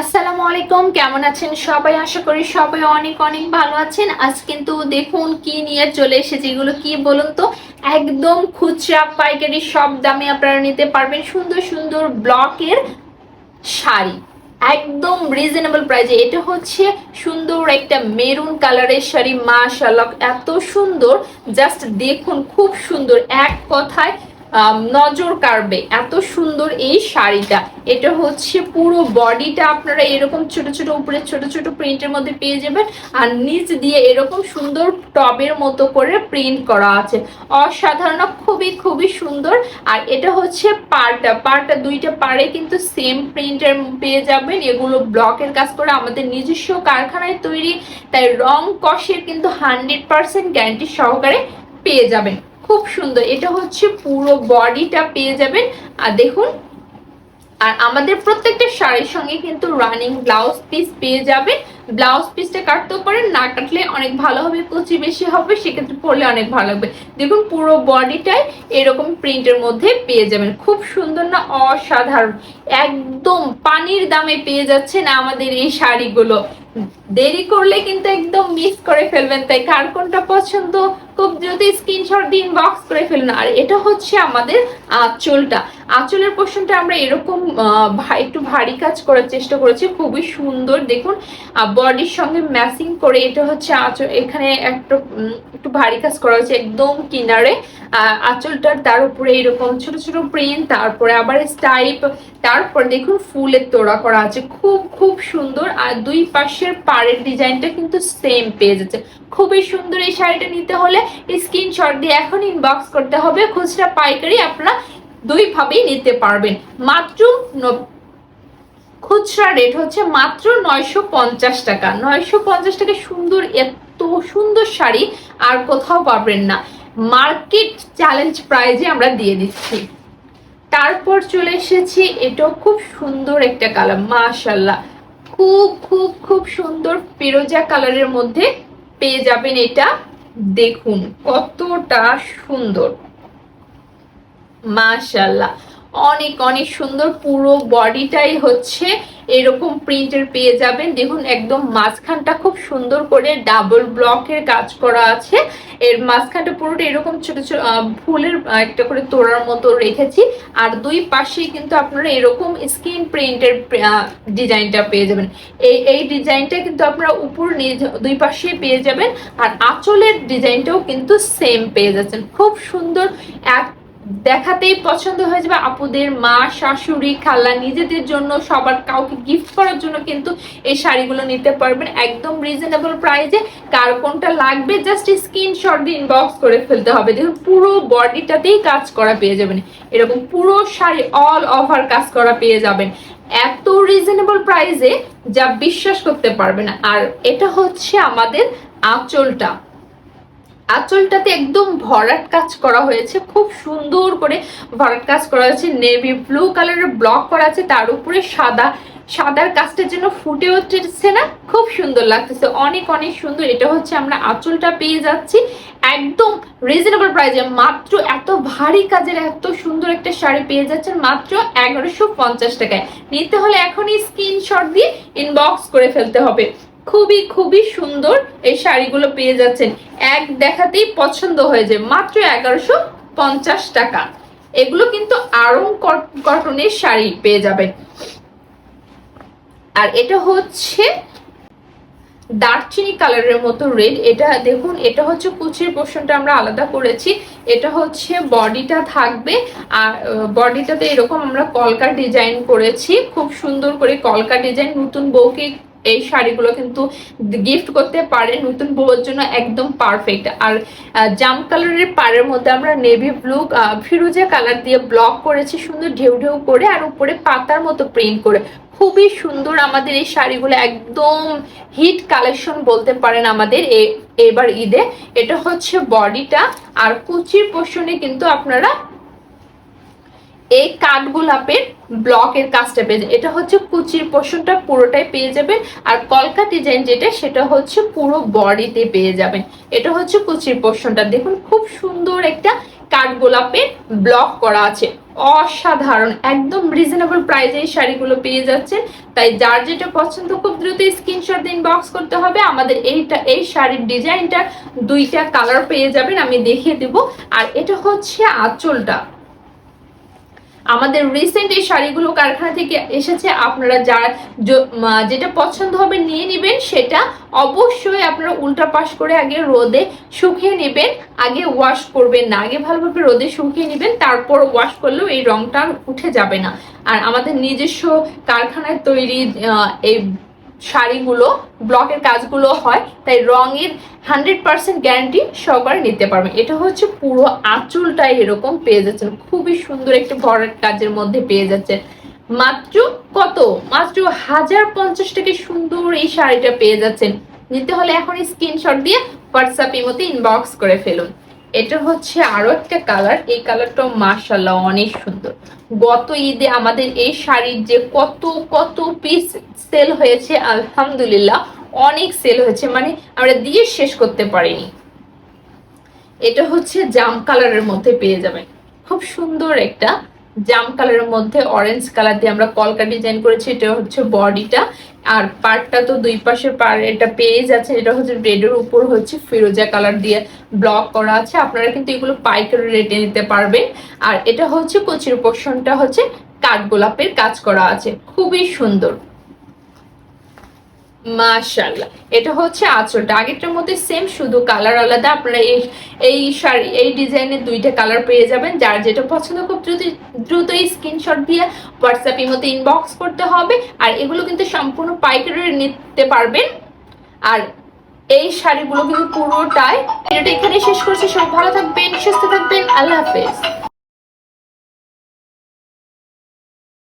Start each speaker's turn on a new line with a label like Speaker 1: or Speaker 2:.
Speaker 1: আসসালামু আলাইকুম, কেমন আছেন সবাই? আশা করি সবাই অনেক অনেক ভালো আছেন। আজ কিন্তু দেখুন কি নিয়ে চলে এসেছে, এগুলো কি বলুন তো? একদম খুচরা পাইকারি সব দামে আপনারা নিতে পারবেন সুন্দর সুন্দর ব্লকের শাড়ি, একদম রিজনেবল প্রাইসে। এটা হচ্ছে সুন্দর একটা মেরুন কালারের শাড়ি, মাশাআল্লাহ এত সুন্দর, জাস্ট দেখুন খুব সুন্দর, এক কথায় নজর কাড়বে এত সুন্দর এই শাড়িটা। এটা হচ্ছে পুরো বডিটা আপনারা এরকম ছোট ছোট উপরে ছোট ছোট প্রিন্টের মধ্যে পেয়ে যাবেন, আর নিচ দিয়ে এরকম সুন্দর টবের মতো করে প্রিন্ট করা আছে, অসাধারণ, খুবই খুবই সুন্দর। আর এটা হচ্ছে পাড়টা দুইটা পাড়ে কিন্তু সেম প্রিন্টের পেয়ে যাবেন। এগুলো ব্লকের কাজ করে আমাদের নিজস্ব কারখানায় তৈরি, তাই রং কষের কিন্তু 100% গ্যারান্টি সহকারে পেয়ে যাবেন। খুব সুন্দর, এটা হচ্ছে পুরো বডিটা পেয়ে যাবেন। আর দেখুন, আর আমাদের প্রত্যেকটা শাড়ির সঙ্গে কিন্তু রানিং ব্লাউজ পিস পেয়ে যাবে। ব্লাউজ পিসটা কাটতেও পারেন, না কাটলে অনেক ভালো হবে, কুচি বেশি হবে, সেক্ষেত্রে পরলে অনেক ভালো লাগবে। দেখুন পুরো বডিটাই এরকম প্রিন্টের মধ্যে পেয়ে যাবেন, খুব সুন্দর না? অসাধারণ, একদম পানির দামে পেয়ে যাচ্ছেন আমাদের এই শাড়িগুলো। দেরি করলে কিন্তু একদম মিস করে ফেলবেন, তাই কার কোনটা পছন্দ খুব দ্রুত স্ক্রিনশট দিয়ে ইনবক্স করে ফেলুন। আর এটা হচ্ছে আমাদের আঁচলটা, আঁচলের পোর্শনটা আমরা এরকম একটু ভারী কাজ করার চেষ্টা করেছি, খুবই সুন্দর। দেখুন বডির সঙ্গে ম্যাচিং করে এটা হচ্ছে আঁচল, এখানে একটু ভারী কাজ করা হয়েছে একদম কিনারে আঁচলটার, তার উপরে এরকম ছোট ছোট প্রিন্ট, তারপরে আবার স্টাইপ, তারপর দেখুন ফুলের তোড়া করা আছে, খুব খুব সুন্দর। আর দুই পাশের পাড়ের ডিজাইনটা কিন্তু সেম পেয়ে যাচ্ছে, খুবই সুন্দর। এই শাড়িটা নিতে হলে স্ক্রিনশট দিয়ে এখন ইনবক্স করতে হবে। খুচরা পাইকারি আপনারা দুই ভাবেই নিতে পারবেন। মাত্র খুচরা রেট হচ্ছে মাত্র 950 টাকা। 950 টাকা সুন্দর, এত সুন্দর শাড়ি আর কোথাও পাবেন না, মার্কেট চ্যালেঞ্জ প্রাইজে আমরা দিয়ে দিচ্ছি। তারপর চলে এসেছি, এটাও খুব সুন্দর একটা কালার, মাশাআল্লাহ খুব খুব খুব সুন্দর ফিরোজা কালারের মধ্যে পেয়ে যাবেন। এটা দেখুন কতটা সুন্দর, মাশাআল্লাহ অনেক অনেক সুন্দর। পুরো বডিটাই হচ্ছে এরকম প্রিন্টের পেয়ে যাবেন। দেখুন একদম মাঝখানটা খুব সুন্দর করে ডাবল ব্লকের কাজ করা আছে, এর মাঝখানটা পুরোটা এরকম ছোট ছোট ফুলের একটা করে তোড়ার মতো রেখেছি। আর দুই পাশে কিন্তু আপনারা এরকম স্ক্রিন প্রিন্টের ডিজাইনটা পেয়ে যাবেন। এই ডিজাইনটা কিন্তু আপনারা উপর দুই পাশে পেয়ে যাবেন, আর আঁচলের ডিজাইনটাও কিন্তু সেম পেয়ে যাচ্ছেন, খুব সুন্দর। এক দেখাতেই পছন্দ হয়ে যাবে আপুদের, মা, শাশুড়ি, খালা, নিজেদের জন্য, সবার কাউকে গিফট করার জন্য কিন্তু এই শাড়িগুলো নিতে পারবেন একদম রিজনেবল প্রাইসে। কার কোনটা লাগবে জাস্ট স্ক্রিনশট দিয়ে ইনবক্স করে ফেলতে হবে। দেখুন পুরো বডিটাতেই কাজ করা পেয়ে যাবেন, এরকম পুরো শাড়ি অল ওভার কাজ করা পেয়ে যাবেন এত রিজনেবল প্রাইসে যা বিশ্বাস করতে পারবে না। আর এটা হচ্ছে আমাদের আঁচলটা, আঁচলটাতে একদম ভরাট কাজ করা হয়েছে, খুব সুন্দর করে ভরাট কাজ করা হয়েছে, নেভি ব্লু কালারের ব্লক করা আছে, তার উপরে সাদার কাজটার জন্য ফুটে উঠেছে না, খুব সুন্দর লাগতেছে, অনেক অনেক সুন্দর। এটা হচ্ছে আমরা আঁচলটা পেয়ে যাচ্ছি একদম রিজনেবল প্রাইসে। মাত্র এত ভারী কাজের এত সুন্দর একটা শাড়ি পেয়ে যাচ্ছেন মাত্র 1150 টাকায়। নিতে হলে এখনই স্ক্রিনশট দিয়ে ইনবক্স করে ফেলতে হবে। খুবই খুবই সুন্দর এই শাড়িগুলো পেয়ে যাচ্ছেন, এক দেখাতেই পছন্দ হয়ে যায়, মাত্র 1150 টাকা। এগুলো কিন্তু আরং কটনের শাড়ি পেয়ে যাবেন। আর এটা হচ্ছে দারচিনি কালারের মতো রেড, এটা দেখুন, এটা হচ্ছে কুচির পোর্শনটা আমরা আলাদা করেছি, এটা হচ্ছে বডিটা থাকবে। আর বডিটাতে এরকম আমরা কলকা ডিজাইন করেছি, খুব সুন্দর করে কলকা ডিজাইন। নতুন বউকে এই শাড়িগুলো কিন্তু গিফট করতে পারে, নতুন বউয়ের জন্য একদম পারফেক্ট। আর জাম কালারের পাড়ের মধ্যে আমরা নেভি ব্লু ফিরোজা কালার দিয়ে ব্লক করেছি সুন্দর ঢেউ ঢেউ করে, আর উপরে পাতার মতো প্রিন্ট করে, খুবই সুন্দর। আমাদের এই শাড়িগুলো একদম হিট কালেকশন বলতে পারেন আমাদের এবার ঈদে। এটা হচ্ছে বডিটা, আর কুচির পোর্শনে কিন্তু আপনারা এই কাঠগোলাপের ব্লকের কাজটা পেয়ে যাবেন। এটা হচ্ছে কুচির পোর্শনটা পুরোটাই পেয়ে যাবেন, আর কলকা ডিজাইন যেটা সেটা হচ্ছে পুরো বডিতে পেয়ে যাবেন। এটা হচ্ছে কুচির পোর্শনটা, দেখুন খুব সুন্দর একটা কাঠগোলাপের ব্লক করা আছে, অসাধারণ, একদম রিজনেবল প্রাইসে এই শাড়িগুলো পেয়ে যাচ্ছেন। তাই যার যেটা পছন্দ খুব দ্রুত স্ক্রিনশট দিয়ে ইনবক্স করতে হবে। আমাদের এই শাড়ির ডিজাইনটা দুইটা কালার পেয়ে যাবেন, আমি দেখিয়ে দিব। আর এটা হচ্ছে আঁচলটা, আমাদের রিসেন্ট এই শাড়িগুলো কারখানা থেকে এসেছে। আপনারা যেটা পছন্দ হবে নিয়ে নেবেন। সেটা অবশ্যই আপনারা উল্টা পাশ করে আগে রোদে শুকিয়ে নেবেন, আগে ওয়াশ করবেন না, আগে ভালোভাবে রোদে শুকিয়ে নেবেন, তারপর ওয়াশ করলেও এই রংটা উঠে যাবে না। আর আমাদের নিজস্ব কারখানায় তৈরি এই শাড়িগুলো ব্লকের কাজগুলো হয়, তাই রঙের 100% গ্যারান্টি সহকারে নিতে পারবেন। এটা হচ্ছে পুরো আঁচলটাই এরকম পেয়ে যাচ্ছেন, খুবই সুন্দর একটা ভরের কাজের মধ্যে পেয়ে যাচ্ছেন। মাত্র কত, মাত্র 1050 টাকা সুন্দর এই শাড়িটা পেয়ে যাচ্ছেন। নিতে হলে এখন স্ক্রিনশট দিয়ে হোয়াটসঅ্যাপ মধ্যে ইনবক্স করে ফেলুন। এটা হচ্ছে আরো একটা কালার, এই কালারটা মাশাআল্লাহ অনেক সুন্দর। গত ঈদে আমাদের এই শাড়ির যে কত কত পিস সেল হয়েছে, আলহামদুলিল্লাহ অনেক সেল হয়েছে, মানে আমরা দিয়ে শেষ করতে পারিনি। এটা হচ্ছে জাম কালারের মধ্যে পেয়ে যাবেন, খুব সুন্দর একটা জাম কালারের মধ্যে অরেঞ্জ কালার দিয়ে আমরা কলকা ডিজাইন করেছি। এটা হচ্ছে বডিটা, আর পার্টটা তো দুই পাশে এটা পেয়ে যাচ্ছে। এটা হচ্ছে রেডের উপর হচ্ছে ফিরোজা কালার দিয়ে ব্লক করা আছে। আপনারা কিন্তু এগুলো পাইকারি রেটে নিতে পারবেন। আর এটা হচ্ছে কুচির পোর্শনটা হচ্ছে কাঠগোলাপের কাজ করা আছে, খুবই সুন্দর মাশাআল্লাহ। এটা হচ্ছে আঁচলটা, আগেরটার মধ্যে সেম, শুধু কালার আলাদা। আপনারা এই শাড়ি এই ডিজাইনের দুইটা কালার পেয়ে যাবেন। যার যেটা পছন্দ খুব দ্রুত স্ক্রিনশট দিয়ে হোয়াটসঅ্যাপের মধ্যে ইনবক্স করতে হবে। আর এগুলো কিন্তু সম্পূর্ণ পাইকারি নিতে পারবেন। আর এই শাড়িগুলো কিন্তু পুরোটাই, এটা এখানে শেষ করছি। সব ভালো থাকবেন, সুস্থ থাকবেন, আল্লাহ হাফেজ।